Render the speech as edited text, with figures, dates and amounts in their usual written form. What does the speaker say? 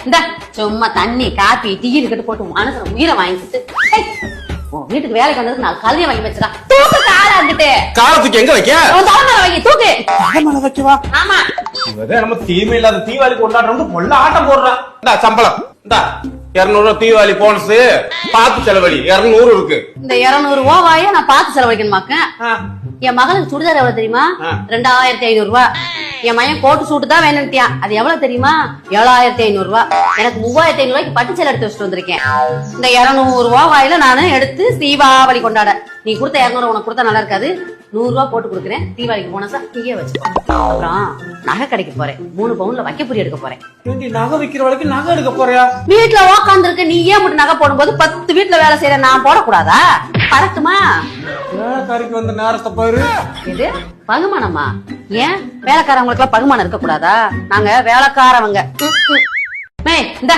இந்த சும்மா தண்ணி காப்பி டீ கிட்ட போட்டு மனசுல உயிரை வாங்கிட்டு வீட்டுக்கு வேலைக்கு வந்ததுக்கு நான் கல்வியை வாங்கி வச்சிடா. தூக்கு காலை வந்துட்டு காலத்துக்கு எங்க வைக்க தலைமையில வாங்கி தூக்கு. தலைமையில வைக்கவா? ஆமா, நம்ம தீமை இல்லாத தீபாவளி கொண்டாடுறோம். பொல்ல ஆட்டம் போடுறான். இந்தா சம்பளம், இந்தா 200 தீபாவளி போனஸ் பார்த்து செலவழி. 200 இருக்கு. இந்த 200 ரூபாய நான் பார்த்து செலவழிக்கணுமாக்க. என் மகளுக்கு சுடிதார் எவ்வளவு தெரியுமா? 2500 ரூபாய். என் மகன் கோட்டு சூட்டு தான் வேணும்ட்டியான். அது எவ்வளவு தெரியுமா? 7500 ரூபாய். எனக்கு 3500 ரூபாய்க்கு பட்டு சேலை எடுத்து வச்சுட்டு வந்திருக்கேன். இந்த 200 ரூபாயில நானு எடுத்து தீபாவளி கொண்டாட. நீ கொடுத்த 200 உனக்கு கொடுத்தா நல்லா இருக்காது. 100 ரூபாய் போட்டு கொடுக்குறேன். தீபாவளிக்கு போனஸா நீயே வச்சுக்கோ. அப்புறம் நகை கடைக்கு போறேன். 3 பவுன்ல வைக்கப்புரி எடுக்க போறேன். நகை விக்கிற வரைக்கும் நகை எடுக்க போறியா? வீட்டுல உக்காந்து இருக்க நீ ஏன் மட்டும் நகை போடும்போது 10 வீட்டுல வேலை செய்யற நான் போடக்கூடாதா? பறக்குமா? வேலைக்காரிக்கு வந்த நேரத்தை பாரு. இது பகுமானமா? ஏன் வேலைக்காரவங்களுக்கு எல்லாம் பகுமானம் இருக்க கூடாதா? நாங்க வேலைக்காரவங்க. இந்த